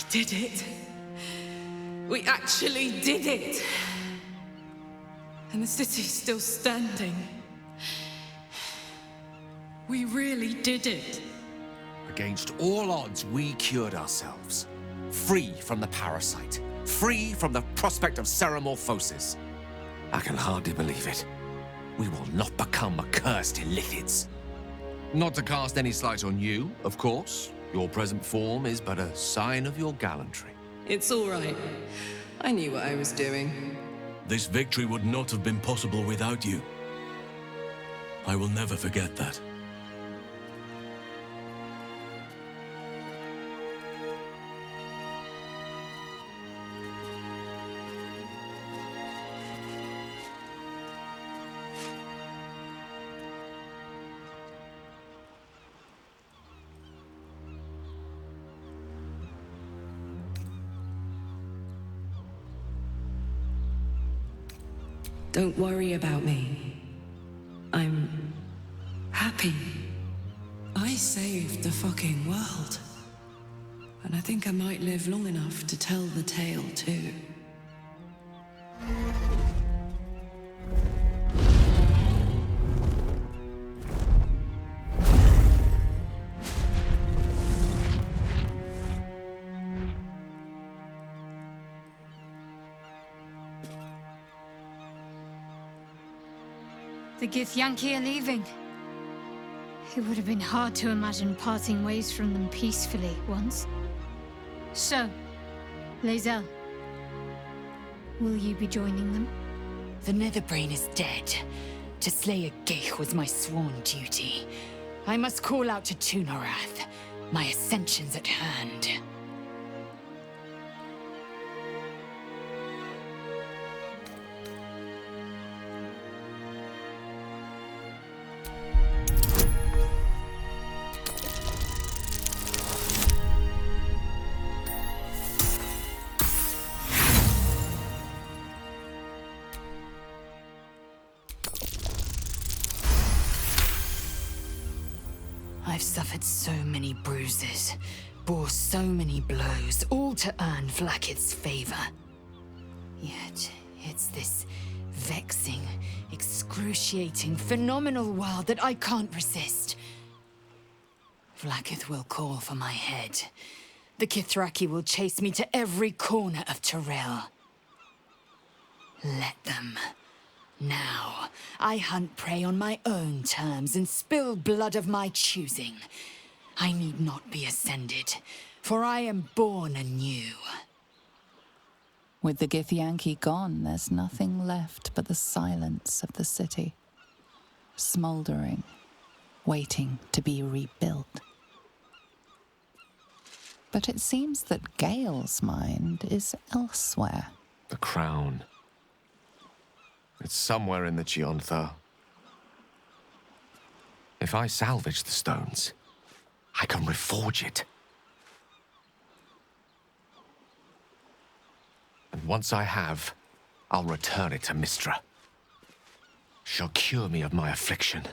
did it. We actually did it. And the city's still standing. We really did it. Against all odds, we cured ourselves. Free from the parasite. Free from the prospect of ceremorphosis. I can hardly believe it. We will not become accursed Illithids. Not to cast any slight on you, of course. Your present form is but a sign of your gallantry. It's all right. I knew what I was doing. This victory would not have been possible without you. I will never forget that. Don't worry about me. I'm happy. I saved the fucking world. And I think I might live long enough to tell the tale too. The Githyanki are leaving. It would have been hard to imagine parting ways from them peacefully once. So, Lae'zel, will you be joining them? The Netherbrain is dead. To slay a Ghaik was my sworn duty. I must call out to Tunorath. My ascension's at hand. I've suffered so many bruises, bore so many blows, all to earn Vlaakith's favor. Yet, it's this vexing, excruciating, phenomenal world that I can't resist. Vlaakith will call for my head. The Kithraki will chase me to every corner of Terrell. Let them. Now, I hunt prey on my own terms and spill blood of my choosing. I need not be ascended, for I am born anew. With the Githyanki gone, there's nothing left but the silence of the city. Smouldering, waiting to be rebuilt. But it seems that Gale's mind is elsewhere. The crown. It's somewhere in the Chiontha. If I salvage the stones, I can reforge it. And once I have, I'll return it to Mystra. She'll cure me of my affliction.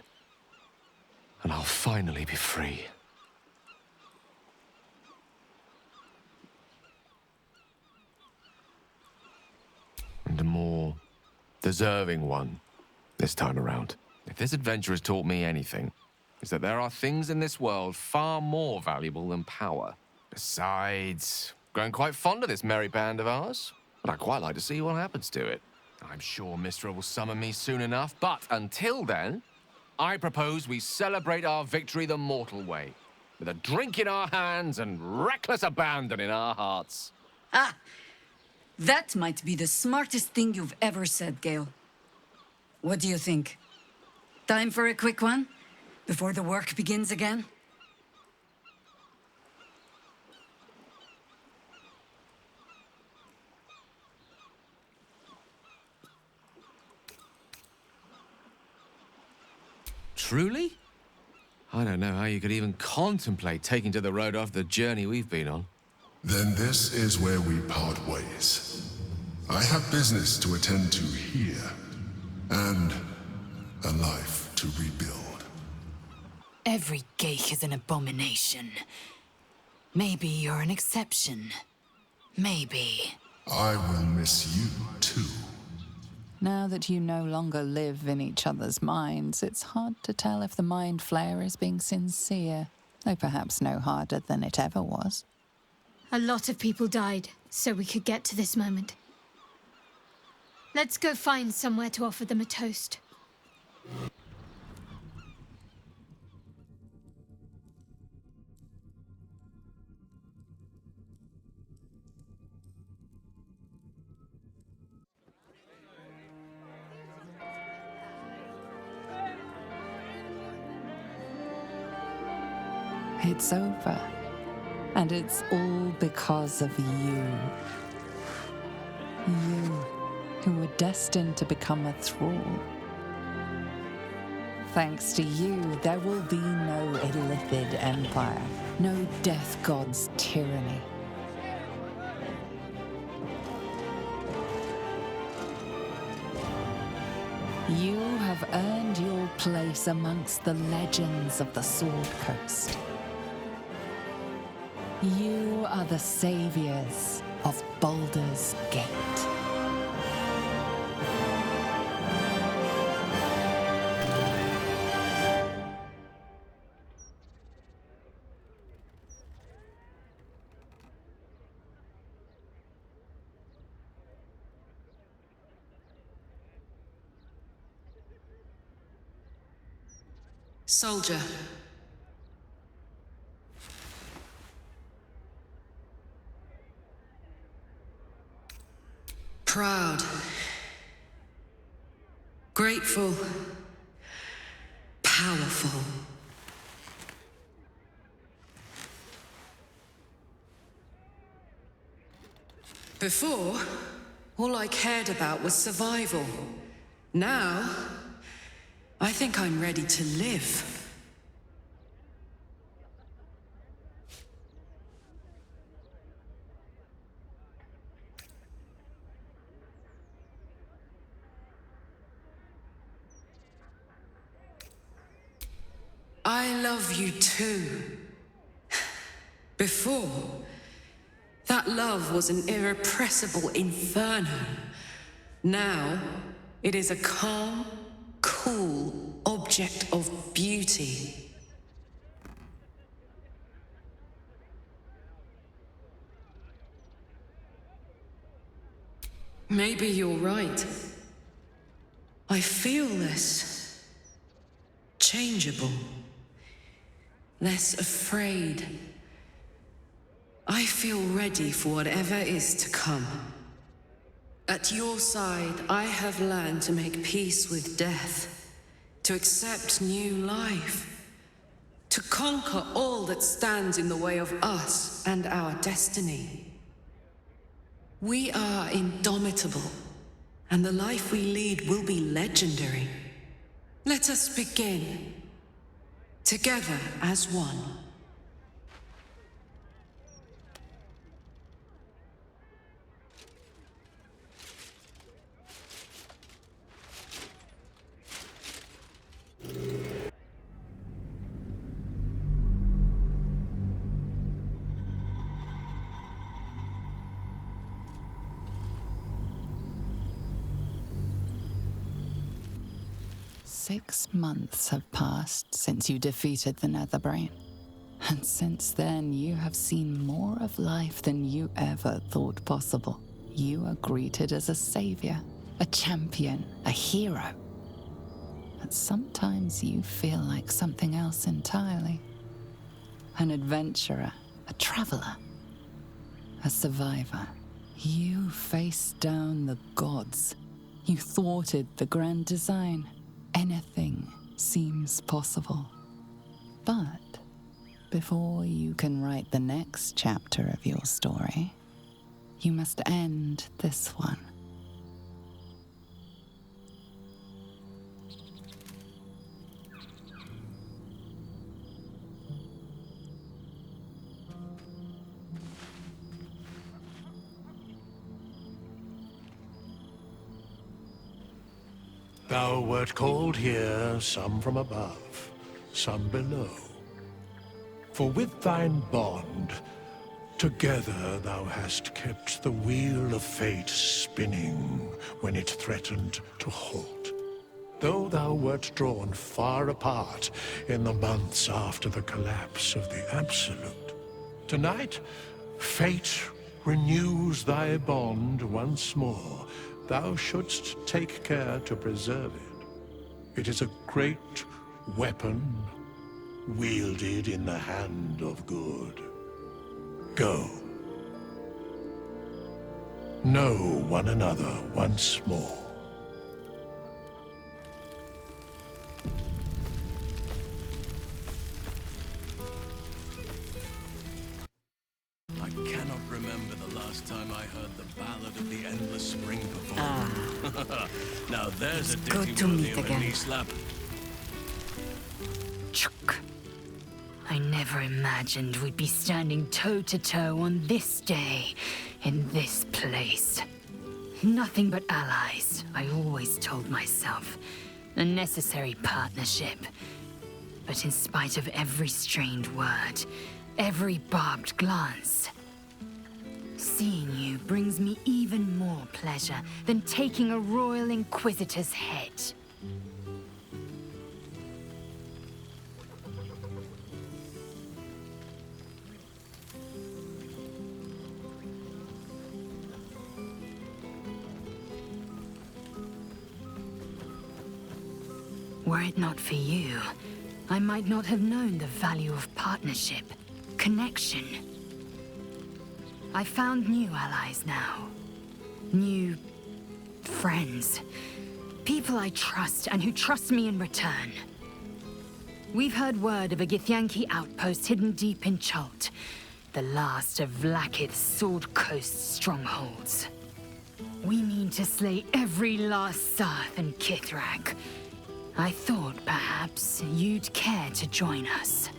And I'll finally be free. And a more deserving one this time around. If this adventure has taught me anything, it's that there are things in this world far more valuable than power. Besides, grown quite fond of this merry band of ours, and I'd quite like to see what happens to it. I'm sure Mystra will summon me soon enough, but until then, I propose we celebrate our victory the mortal way, with a drink in our hands and reckless abandon in our hearts. Ah! That might be the smartest thing you've ever said, Gale. What do you think? Time for a quick one? Before the work begins again? Truly? I don't know how you could even contemplate taking to the road after the journey we've been on. Then this is where we part ways. I have business to attend to here, and a life to rebuild. Every Ghaik is an abomination. Maybe you're an exception. Maybe. I will miss you, too. Now that you no longer live in each other's minds, it's hard to tell if the mind flayer is being sincere, though perhaps no harder than it ever was. A lot of people died, so we could get to this moment. Let's go find somewhere to offer them a toast. It's over. And it's all because of you. You, who were destined to become a thrall. Thanks to you, there will be no Illithid empire, no death god's tyranny. You have earned your place amongst the legends of the Sword Coast. You are the saviors of Baldur's Gate. Soldier. Proud. Grateful. Powerful. Before, all I cared about was survival. Now, I think I'm ready to live. I love you too. Before, that love was an irrepressible inferno. Now, it is a calm, cool object of beauty. Maybe you're right. I feel less changeable, less afraid. I feel ready for whatever is to come. At your side, I have learned to make peace with death, to accept new life, to conquer all that stands in the way of us and our destiny. We are indomitable, and the life we lead will be legendary. Let us begin, together as one. Six months have passed since you defeated the Netherbrain. And since then, you have seen more of life than you ever thought possible. You are greeted as a savior, a champion, a hero. But sometimes you feel like something else entirely. An adventurer, a traveler, a survivor. You faced down the gods. You thwarted the grand design. Anything seems possible. But before you can write the next chapter of your story, you must end this one. Thou wert called here, some from above, some below. For with thine bond, Together thou hast kept the wheel of fate spinning when it threatened to halt. Though thou wert drawn far apart in the months after the collapse of the Absolute, tonight, fate renews thy bond once more. Thou shouldst take care to preserve it. It is a great weapon, wielded in the hand of good. Go. Know one another once more. I cannot remember the last time I heard the Ballad of the Endless Spring performed. Now there's a ditty good to worthy meet of a again. knee slap. Chuk. I never imagined we'd be standing toe-to-toe on this day, in this place. Nothing but allies, I always told myself. A necessary partnership. But in spite of every strained word, every barbed glance, seeing you brings me even more pleasure than taking a royal inquisitor's head. Were it not for you, I might not have known the value of partnership, connection. I found new allies now. New friends. People I trust and who trust me in return. We've heard word of a Githyanki outpost hidden deep in Chult, the last of Vlaakith's Sword Coast strongholds. We mean to slay every last Sarth and Kithrak. I thought perhaps you'd care to join us.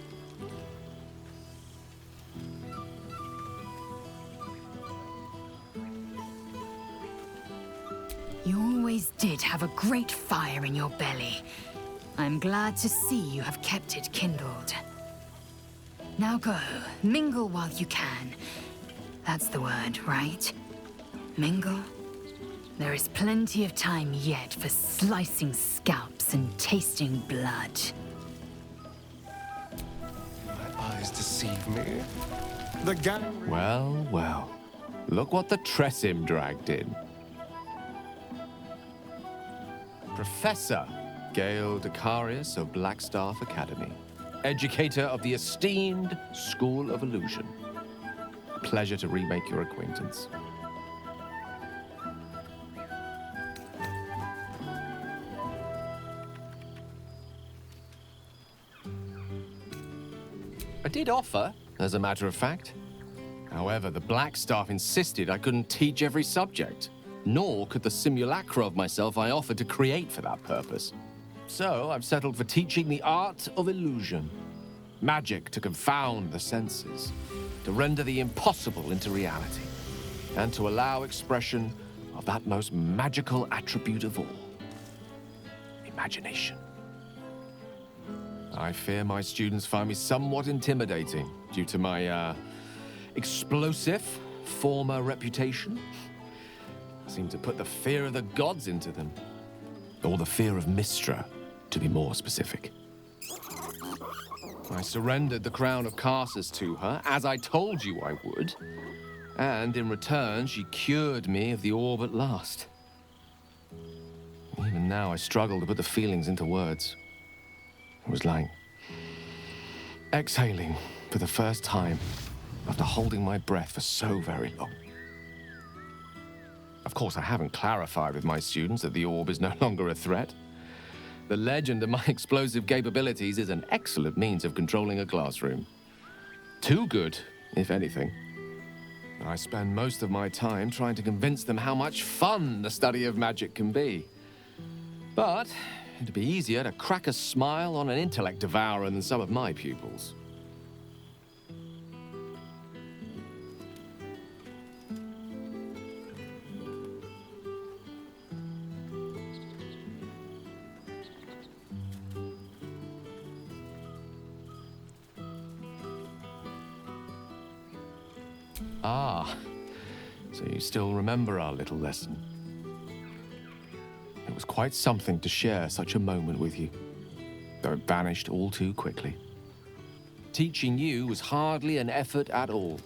You always did have a great fire in your belly. I'm glad to see you have kept it kindled. Now go, mingle while you can. That's the word, right? Mingle? There is plenty of time yet for slicing scalps and tasting blood. My eyes deceive me. The gang... Well, well. Look what the Tressym dragged in. Professor Gale Dekarios of Blackstaff Academy. Educator of the esteemed School of Illusion. Pleasure to remake your acquaintance. I did offer, as a matter of fact. However, the Blackstaff insisted I couldn't teach every subject, nor could the simulacra of myself I offered to create for that purpose. So I've settled for teaching the art of illusion. Magic to confound the senses, to render the impossible into reality, and to allow expression of that most magical attribute of all, imagination. I fear my students find me somewhat intimidating due to my, explosive former reputation. I seem to put the fear of the gods into them. Or the fear of Mystra, to be more specific. I surrendered the crown of Karsus to her, as I told you I would. And in return, she cured me of the orb at last. Even now, I struggle to put the feelings into words. It was like exhaling for the first time after holding my breath for so very long. Of course, I haven't clarified with my students that the orb is no longer a threat. The legend of my explosive capabilities is an excellent means of controlling a classroom. Too good, if anything. I spend most of my time trying to convince them how much fun the study of magic can be. But it'd be easier to crack a smile on an intellect devourer than some of my pupils. Ah, so you still remember our little lesson. It was quite something to share such a moment with you, though it vanished all too quickly. Teaching you was hardly an effort at all,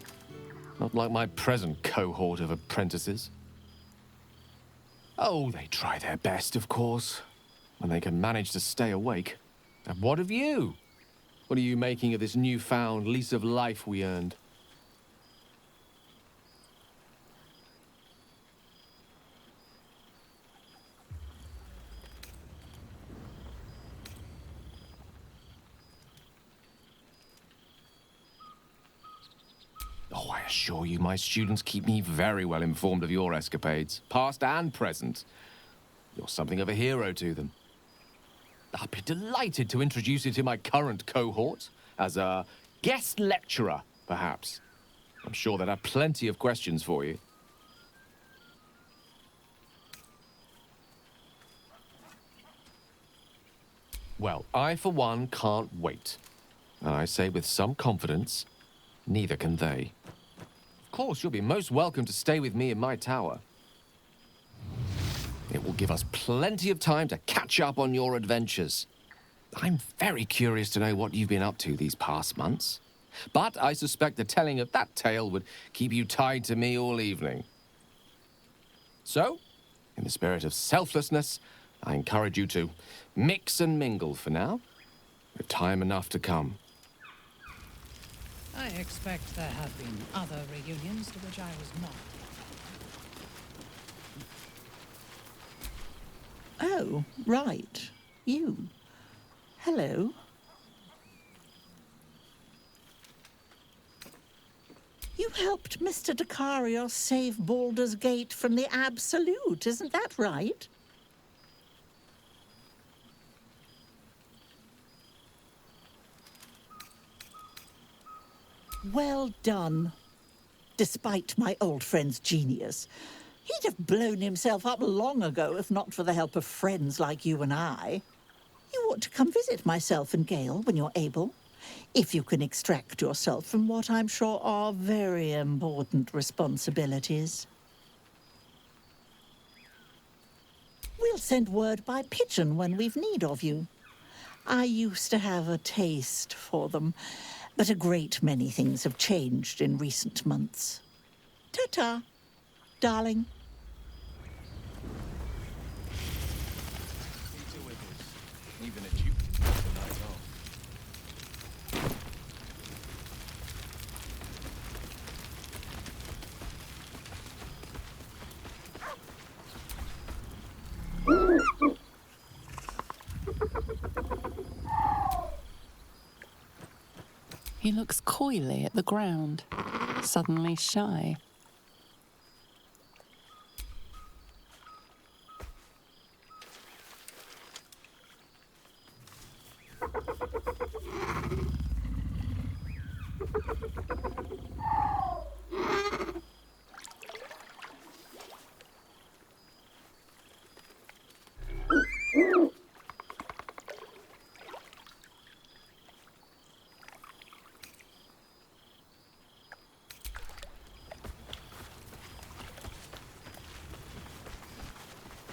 not like my present cohort of apprentices. Oh, they try their best, of course, when they can manage to stay awake. And what of you? What are you making of this newfound lease of life we earned? Oh, I assure you, my students keep me very well informed of your escapades, past and present. You're something of a hero to them. I'd be delighted to introduce you to my current cohort as a guest lecturer, perhaps. I'm sure they'd have plenty of questions for you. Well, I, for one, can't wait. And I say with some confidence, neither can they. Of course, you'll be most welcome to stay with me in my tower. It will give us plenty of time to catch up on your adventures. I'm very curious to know what you've been up to these past months. But I suspect the telling of that tale would keep you tied to me all evening. So, in the spirit of selflessness, I encourage you to mix and mingle for now, with time enough to come. I expect there have been other reunions to which I was not. Oh, right. You. Hello. You helped Mr. Dekarios save Baldur's Gate from the Absolute, isn't that right? Well done. Despite my old friend's genius. He'd have blown himself up long ago if not for the help of friends like you and I. You ought to come visit myself and Gale when you're able, if you can extract yourself from what I'm sure are very important responsibilities. We'll send word by pigeon when we've need of you. I used to have a taste for them, but a great many things have changed in recent months. Ta-ta, darling. Even a duke can pass the night off. He looks coyly at the ground, suddenly shy.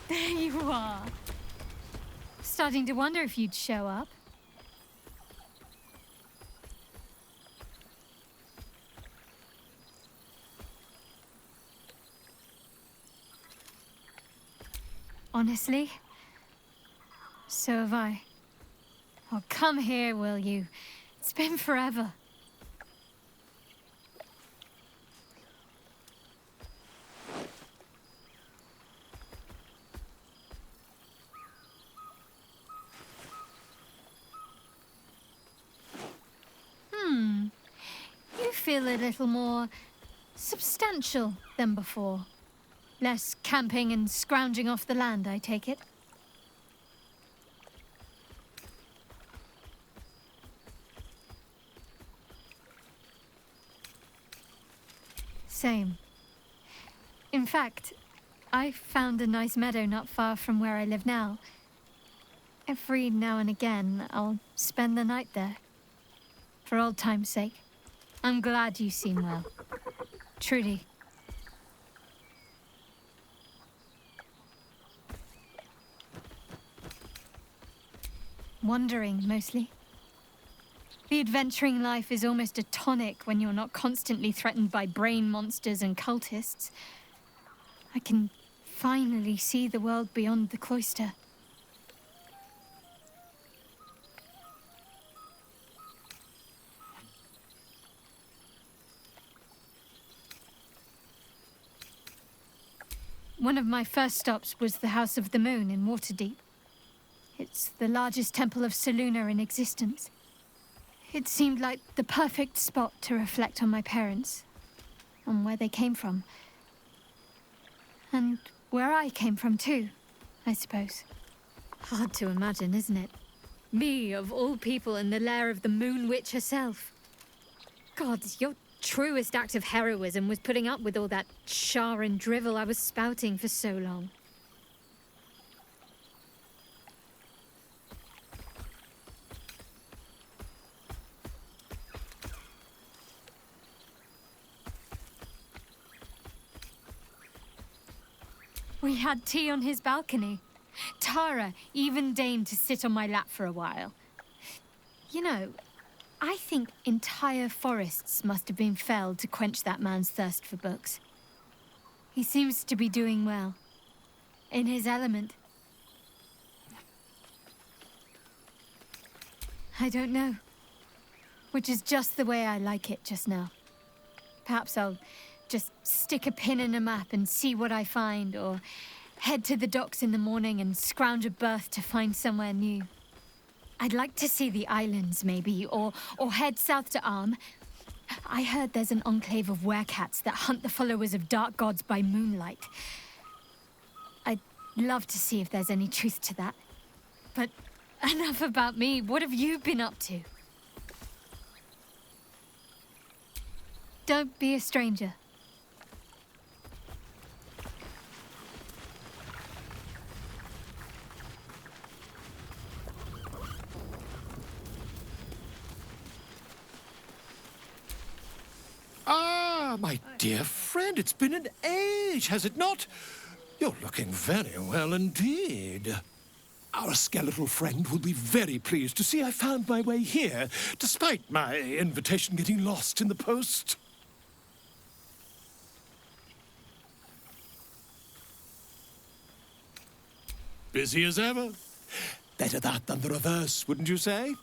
There you are. Starting to wonder if you'd show up. Honestly, so have I. Oh, come here, will you? It's been forever. You feel a little more substantial than before. Less camping and scrounging off the land, I take it? Same. In fact, I found a nice meadow not far from where I live now. Every now and again, I'll spend the night there. For old time's sake. I'm glad you seem well. truly. Wandering, mostly. The adventuring life is almost a tonic when you're not constantly threatened by brain monsters and cultists. I can finally see the world beyond the cloister. One of my first stops was the House of the Moon in Waterdeep. It's the largest temple of Selûne in existence. It seemed like the perfect spot to reflect on my parents, on where they came from. And where I came from too, I suppose. Hard to imagine, isn't it? Me, of all people, in the lair of the Moon Witch herself. God, your truest act of heroism was putting up with all that char and drivel I was spouting for so long. We had tea on his balcony. Tara even deigned to sit on my lap for a while. You know, I think entire forests must have been felled to quench that man's thirst for books. He seems to be doing well. In his element. I don't know. Which is just the way I like it just now. Perhaps I'll just stick a pin in a map and see what I find, or head to the docks in the morning and scrounge a berth to find somewhere new. I'd like to see the islands, maybe, or head south to Arm. I heard there's an enclave of werecats that hunt the followers of dark gods by moonlight. I'd love to see if there's any truth to that. But enough about me. What have you been up to? Don't be a stranger. Ah, my dear friend, it's been an age, has it not? You're looking very well indeed. Our skeletal friend will be very pleased to see I found my way here, despite my invitation getting lost in the post. Busy as ever. Better that than the reverse, wouldn't you say?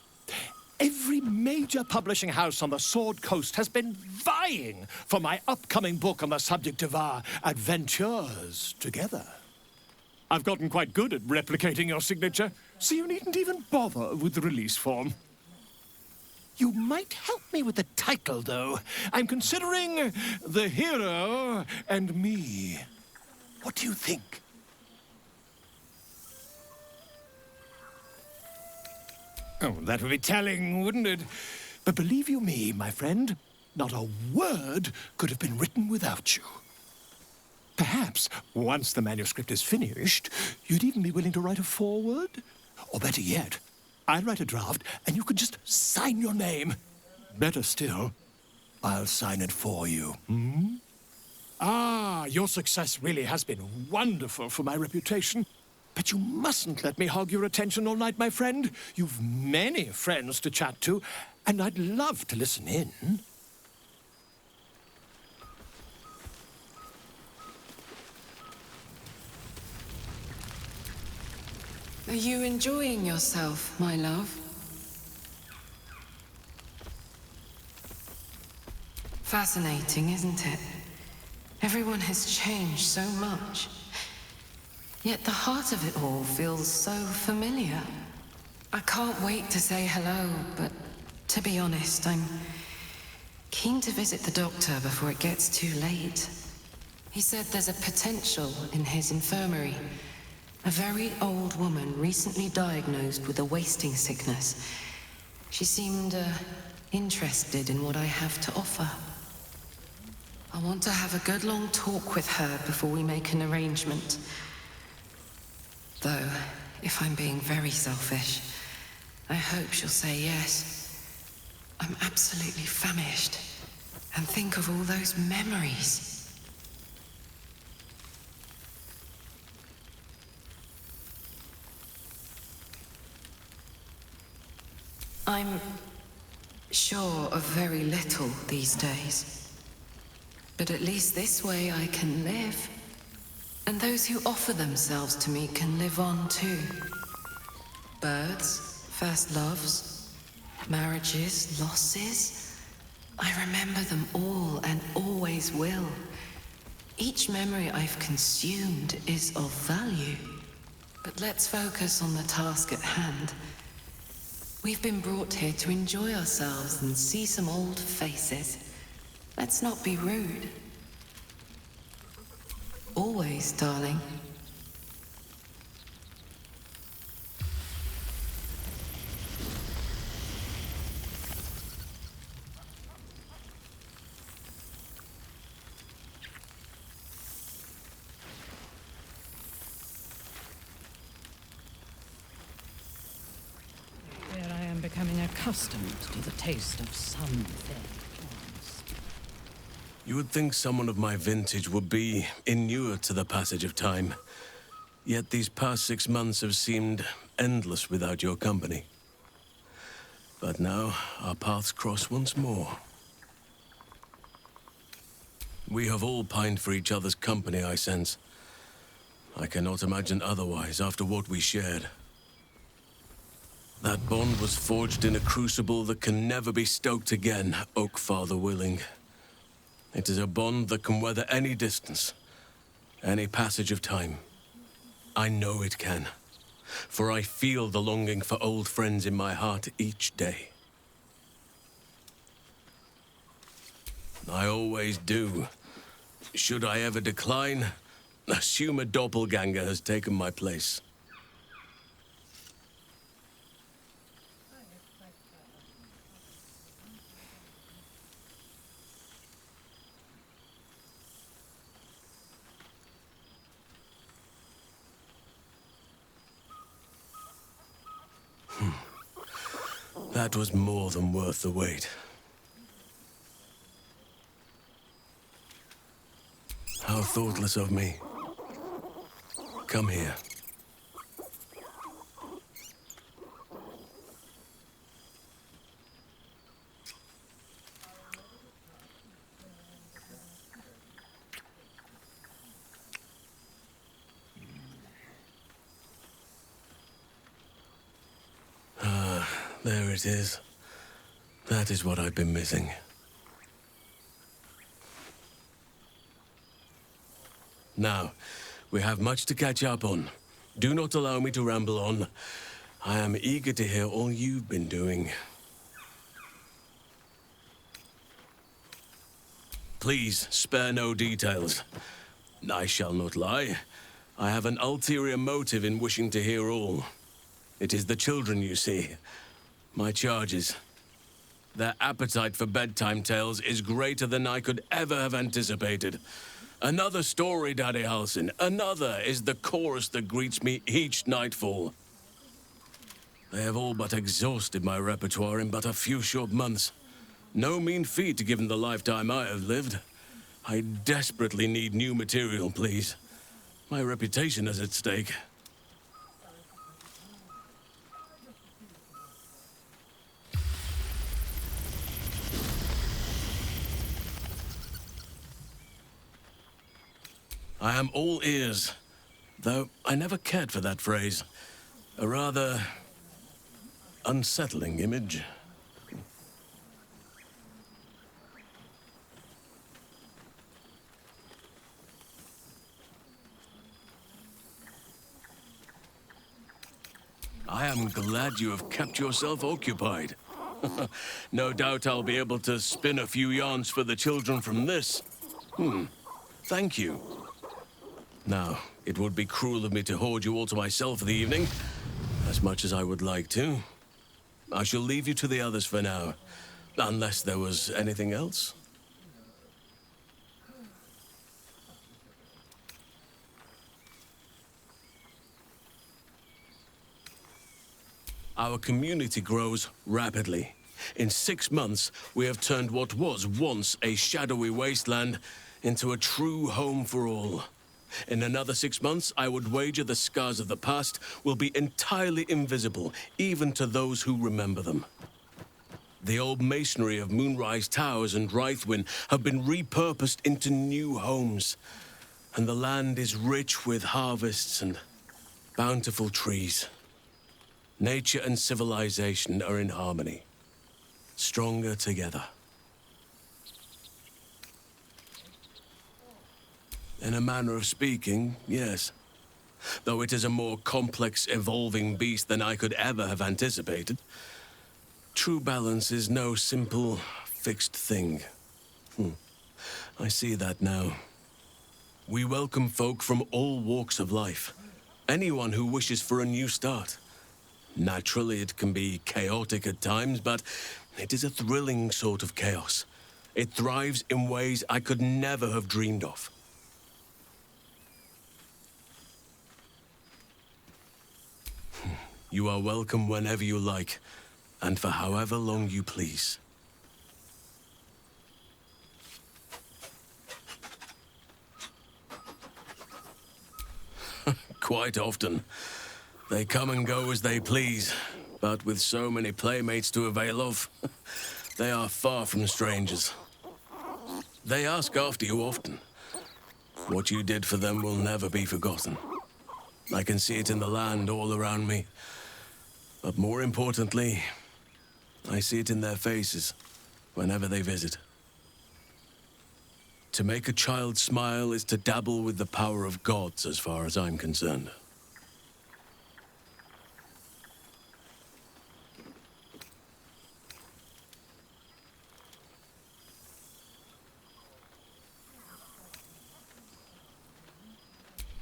Every major publishing house on the Sword Coast has been vying for my upcoming book on the subject of our adventures together. I've gotten quite good at replicating your signature, so you needn't even bother with the release form. You might help me with the title, though. I'm considering The Hero and Me. What do you think? Oh, that would be telling, wouldn't it? But believe you me, my friend, not a word could have been written without you. Perhaps, once the manuscript is finished, you'd even be willing to write a foreword? Or better yet, I'll write a draft and you can just sign your name. Better still, I'll sign it for you. Hmm? Ah, your success really has been wonderful for my reputation. But you mustn't let me hog your attention all night, my friend. You've many friends to chat to, and I'd love to listen in. Are you enjoying yourself, my love? Fascinating, isn't it? Everyone has changed so much. Yet the heart of it all feels so familiar. I can't wait to say hello, but to be honest, I'm keen to visit the doctor before it gets too late. He said there's a potential in his infirmary. A very old woman recently diagnosed with a wasting sickness. She seemed interested in what I have to offer. I want to have a good long talk with her before we make an arrangement. Though, if I'm being very selfish, I hope she'll say yes. I'm absolutely famished, And think of all those memories. I'm sure of very little these days. But at least this way I can live. And those who offer themselves to me can live on too. Births, first loves, marriages, losses. I remember them all and always will. Each memory I've consumed is of value. But let's focus on the task at hand. We've been brought here to enjoy ourselves and see some old faces. Let's not be rude. Always, darling. Here I am becoming accustomed to the taste of some things. You would think someone of my vintage would be inured to the passage of time. Yet these past 6 months have seemed endless without your company. But now, our paths cross once more. We have all pined for each other's company, I sense. I cannot imagine otherwise after what we shared. That bond was forged in a crucible that can never be stoked again, Oak Father willing. It is a bond that can weather any distance, any passage of time. I know it can, for I feel the longing for old friends in my heart each day. I always do. Should I ever decline, assume a doppelganger has taken my place. That was more than worth the wait. How thoughtless of me. Come here. There it is. That is what I've been missing. Now, we have much to catch up on. Do not allow me to ramble on. I am eager to hear all you've been doing. Please, spare no details. I shall not lie. I have an ulterior motive in wishing to hear all. It is the children, you see. My charges. Their appetite for bedtime tales is greater than I could ever have anticipated. Another story, Daddy Halsin. Another is the chorus that greets me each nightfall. They have all but exhausted my repertoire in but a few short months. No mean feat given the lifetime I have lived. I desperately need new material, please. My reputation is at stake. I am all ears, though I never cared for that phrase. A rather unsettling image. I am glad you have kept yourself occupied. No doubt I'll be able to spin a few yarns for the children from this. Thank you. Now, it would be cruel of me to hoard you all to myself for the evening, as much as I would like to. I shall leave you to the others for now, unless there was anything else. Our community grows rapidly. In 6 months, we have turned what was once a shadowy wasteland into a true home for all. In another 6 months, I would wager the scars of the past will be entirely invisible, even to those who remember them. The old masonry of Moonrise Towers and Rythwin have been repurposed into new homes, and the land is rich with harvests and bountiful trees. Nature and civilization are in harmony, stronger together. In a manner of speaking, yes. Though it is a more complex, evolving beast than I could ever have anticipated. True balance is no simple, fixed thing. I see that now. We welcome folk from all walks of life. Anyone who wishes for a new start. Naturally, it can be chaotic at times, but it is a thrilling sort of chaos. It thrives in ways I could never have dreamed of. You are welcome whenever you like, and for however long you please. Quite often. They come and go as they please, but with so many playmates to avail of, they are far from strangers. They ask after you often. What you did for them will never be forgotten. I can see it in the land all around me. But more importantly, I see it in their faces whenever they visit. To make a child smile is to dabble with the power of gods as far as I'm concerned.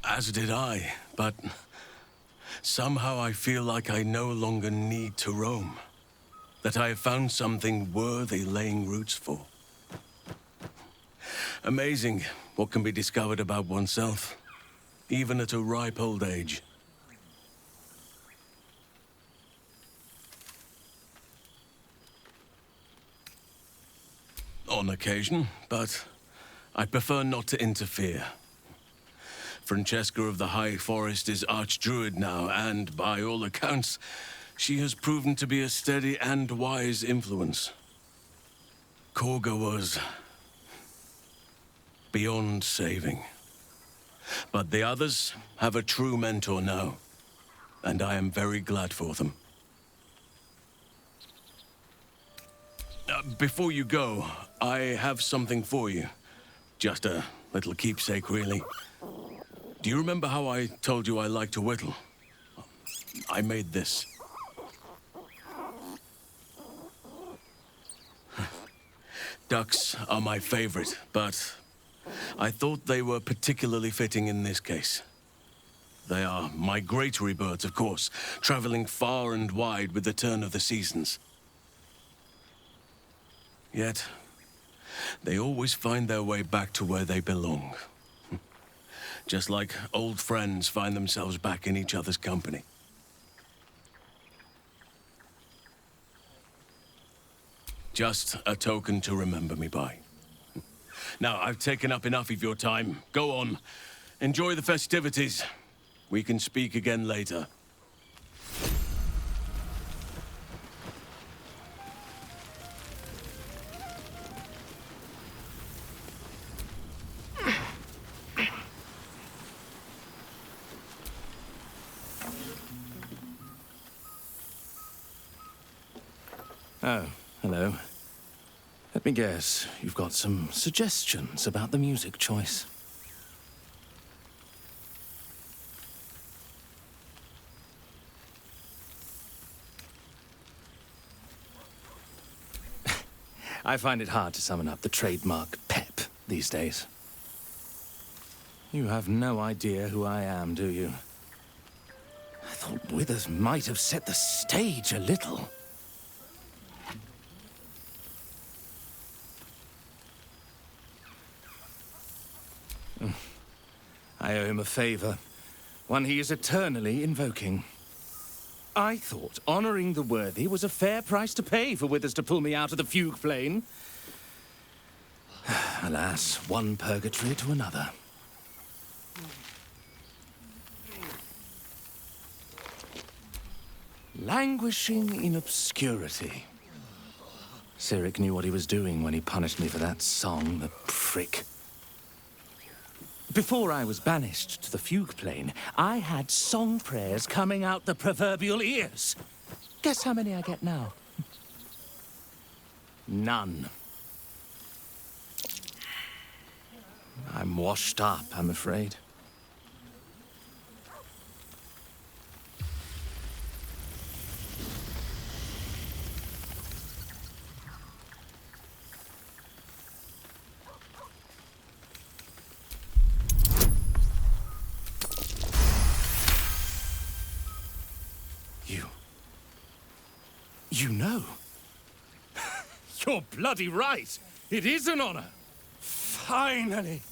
As did I, but somehow I feel like I no longer need to roam. That I have found something worthy laying roots for. Amazing what can be discovered about oneself, even at a ripe old age. On occasion, but I prefer not to interfere. Francesca of the High Forest is Archdruid now, and by all accounts, she has proven to be a steady and wise influence. Korga was beyond saving. But the others have a true mentor now, and I am very glad for them. Before you go, I have something for you. Just a little keepsake, really. Do you remember how I told you I like to whittle? I made this. Ducks are my favorite, but I thought they were particularly fitting in this case. They are migratory birds, of course, traveling far and wide with the turn of the seasons. Yet, they always find their way back to where they belong. Just like old friends find themselves back in each other's company. Just a token to remember me by. Now, I've taken up enough of your time. Go on. Enjoy the festivities. We can speak again later. Oh, hello. Let me guess, you've got some suggestions about the music choice. I find it hard to summon up the trademark pep these days. You have no idea who I am, do you? I thought Withers might have set the stage a little. I owe him a favor, one he is eternally invoking. I thought honoring the worthy was a fair price to pay for Withers to pull me out of the fugue plane. Alas, one purgatory to another. Languishing in obscurity. Cyric knew what he was doing when he punished me for that song, the prick. Before I was banished to the fugue plane, I had song prayers coming out the proverbial ears. Guess how many I get now? None. I'm washed up, I'm afraid. You know. You're bloody right. It is an honor. Finally.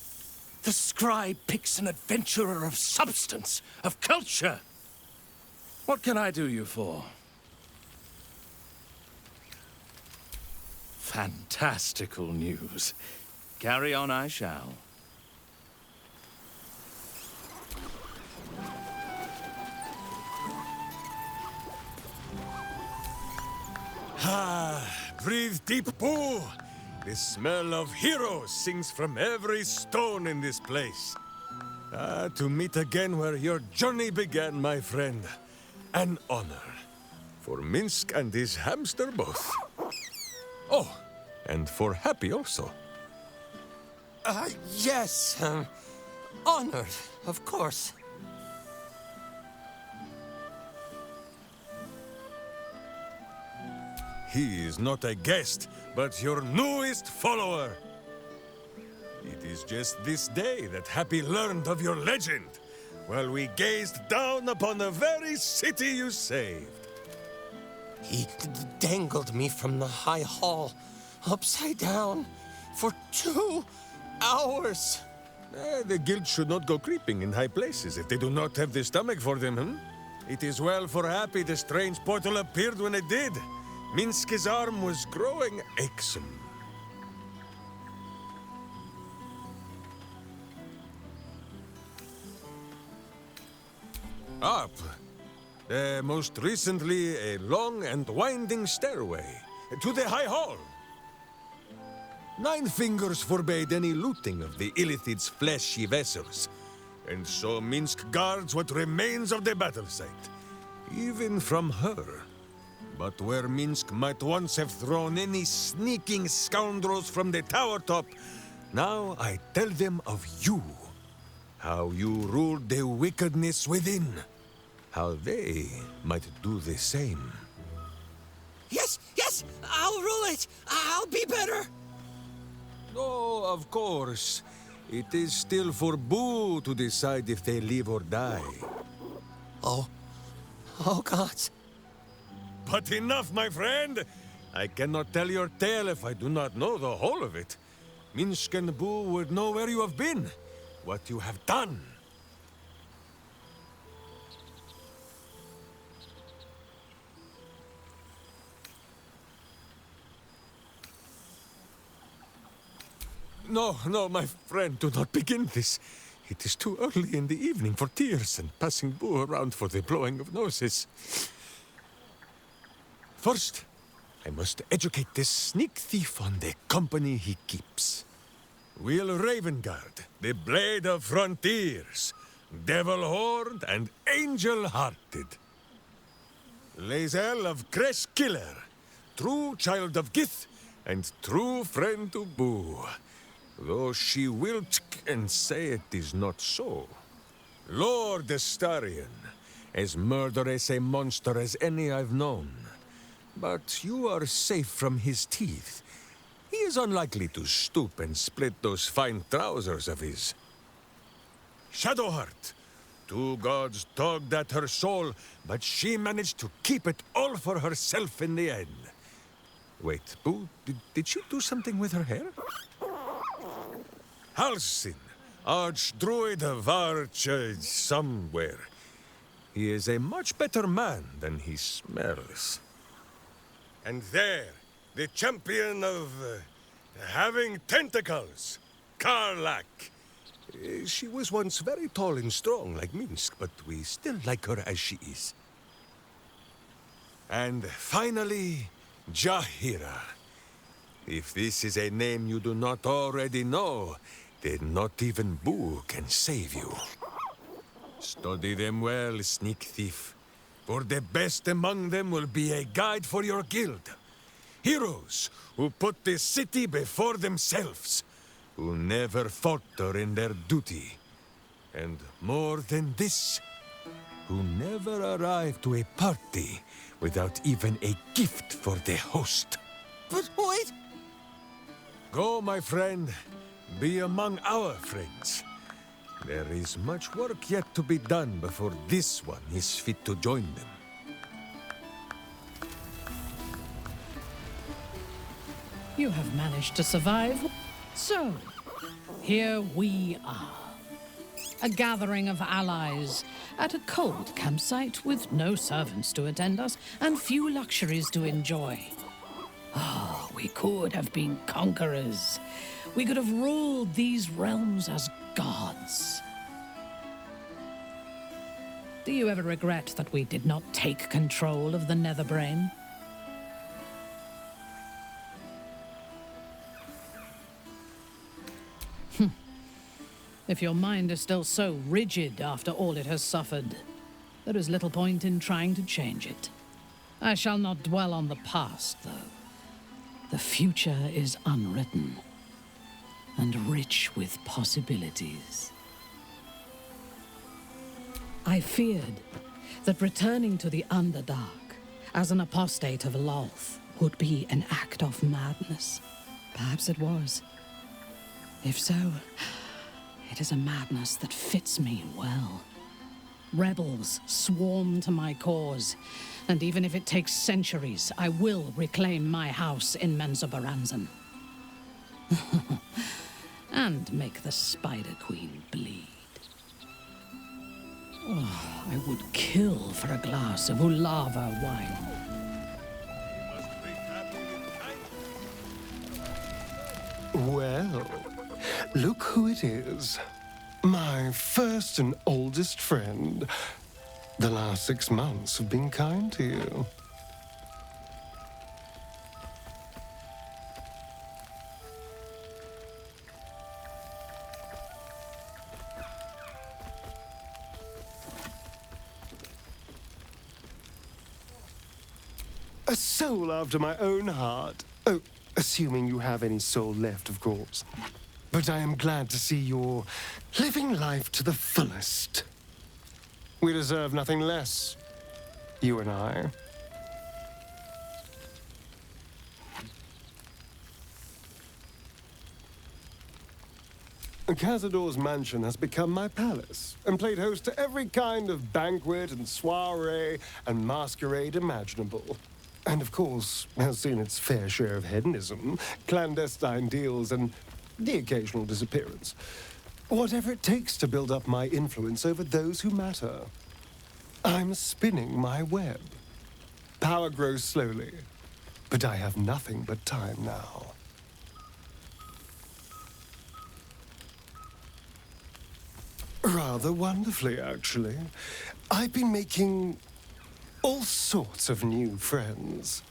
The scribe picks an adventurer of substance, of culture. What can I do you for? Fantastical news. Carry on I shall. Ah, breathe deep, Boo. The smell of heroes sings from every stone in this place. To meet again where your journey began, my friend. An honor. For Minsc and his hamster both. Oh, and for Happy also. Yes. Honored, of course. He is not a guest, but your newest follower. It is just this day that Happy learned of your legend, while we gazed down upon the very city you saved. He dangled me from the high hall, upside down, for 2 hours. The guild should not go creeping in high places if they do not have the stomach for them, It is well for Happy the strange portal appeared when it did. Minsc's arm was growing aexum. Up. Most recently, a long and winding stairway to the High Hall. 9 fingers forbade any looting of the Illithid's fleshy vessels, and so Minsc guards what remains of the battle site, even from her. But where Minsc might once have thrown any sneaking scoundrels from the tower top, now I tell them of you. How you ruled the wickedness within. How they might do the same. Yes, I'll rule it. I'll be better. Oh, of course. It is still for Boo to decide if they live or die. Oh, gods. But enough, my friend! I cannot tell your tale if I do not know the whole of it. Minsc and Boo would know where you have been, what you have done. No, my friend, do not begin this. It is too early in the evening for tears and passing Boo around for the blowing of noses. First, I must educate this sneak thief on the company he keeps. Will Ravengard, the blade of frontiers, devil-horned and angel-hearted. Lae'zel of Creskiller, true child of Gith and true friend to Boo, though she will and say it is not so. Lord Astarion, as murderous a monster as any I've known. But you are safe from his teeth. He is unlikely to stoop and split those fine trousers of his. Shadowheart. 2 gods tugged at her soul, but she managed to keep it all for herself in the end. Wait, Boo, did she do something with her hair? Halsin, Archdruid of Arch... somewhere. he is a much better man than he smells. And there, the champion of having tentacles, Karlach. She was once very tall and strong like Minsc, but we still like her as she is. And finally, Jahira. If this is a name you do not already know, then not even Boo can save you. Study them well, sneak thief, for the best among them will be a guide for your guild. Heroes who put the city before themselves, who never falter in their duty. And more than this, who never arrive to a party without even a gift for the host. But wait! Go, my friend. Be among our friends. There is much work yet to be done before this one is fit to join them. You have managed to survive. So, here we are. A gathering of allies at a cold campsite with no servants to attend us and few luxuries to enjoy. Oh, we could have been conquerors. We could have ruled these realms as gods. Do you ever regret that we did not take control of the Netherbrain? If your mind is still so rigid after all it has suffered, there is little point in trying to change it. I shall not dwell on the past, though. The future is unwritten and rich with possibilities. I feared that returning to the Underdark as an apostate of Lolth would be an act of madness. Perhaps it was. If so, it is a madness that fits me well. Rebels swarm to my cause, and even if it takes centuries, I will reclaim my house in Menzoberranzan. And make the Spider Queen bleed. Oh, I would kill for a glass of Ulava wine. Well, look who it is. My first and oldest friend. The last 6 months have been kind to you. A soul after my own heart. Oh, assuming you have any soul left, of course. But I am glad to see you're living life to the fullest. We deserve nothing less, you and I. Cazador's mansion has become my palace, and played host to every kind of banquet and soiree and masquerade imaginable. And of course, has seen its fair share of hedonism, clandestine deals, and the occasional disappearance. Whatever it takes to build up my influence over those who matter. I'm spinning my web. Power grows slowly, but I have nothing but time now. Rather wonderfully, actually. I've been making all sorts of new friends.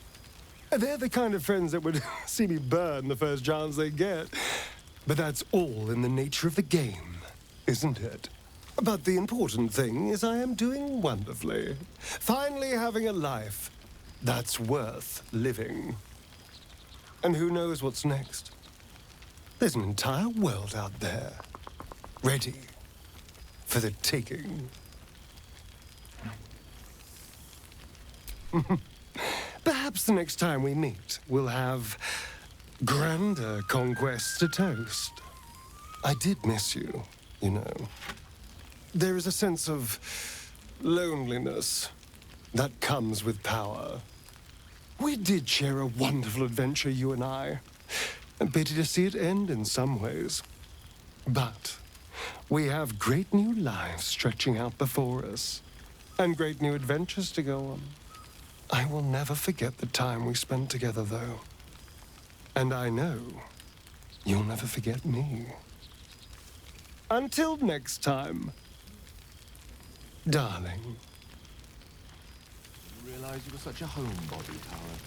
They're the kind of friends that would see me burn the first chance they get. But that's all in the nature of the game, isn't it? But the important thing is I am doing wonderfully. Finally having a life that's worth living. And who knows what's next? There's an entire world out there, ready for the taking. Perhaps the next time we meet, we'll have grander conquests to toast. I did miss you, you know. There is a sense of loneliness that comes with power. We did share a wonderful adventure, you and I. And pity to see it end in some ways. But we have great new lives stretching out before us. and great new adventures to go on. I will never forget the time we spent together, though. And I know you'll never forget me. Until next time, darling. I didn't realize you were such a homebody, Tara.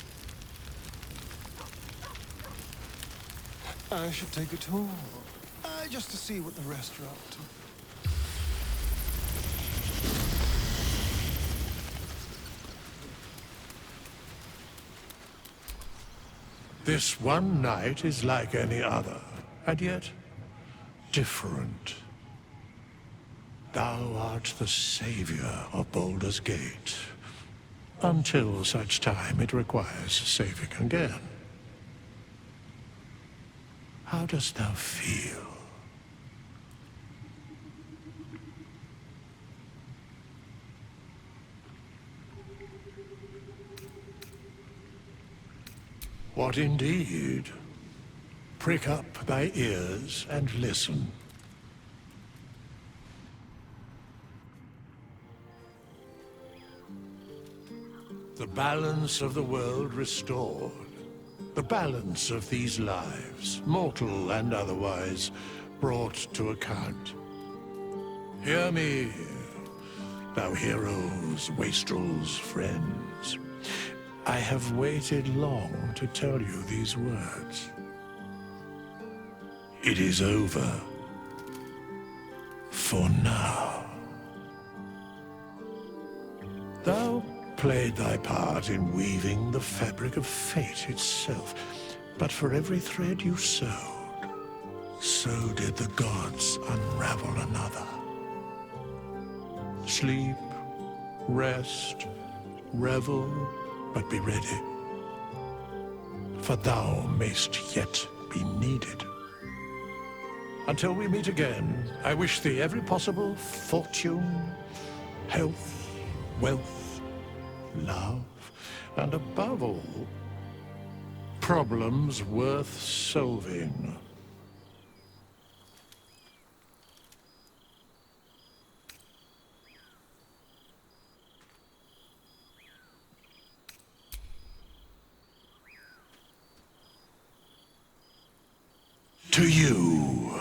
I should take a tour, just to see what the rest are up to. This one night is like any other, and yet different. Thou art the savior of Baldur's Gate, until such time it requires saving again. How dost thou feel? What indeed? Prick up thy ears and listen. The balance of the world restored. The balance of these lives, mortal and otherwise, brought to account. Hear me, thou heroes, wastrels, friends. I have waited long to tell you these words. It is over. For now. Thou played thy part in weaving the fabric of fate itself, but for every thread you sewed, so did the gods unravel another. Sleep, rest, revel, but be ready, for thou mayst yet be needed. Until we meet again, I wish thee every possible fortune, health, wealth, love, and above all, problems worth solving. To you.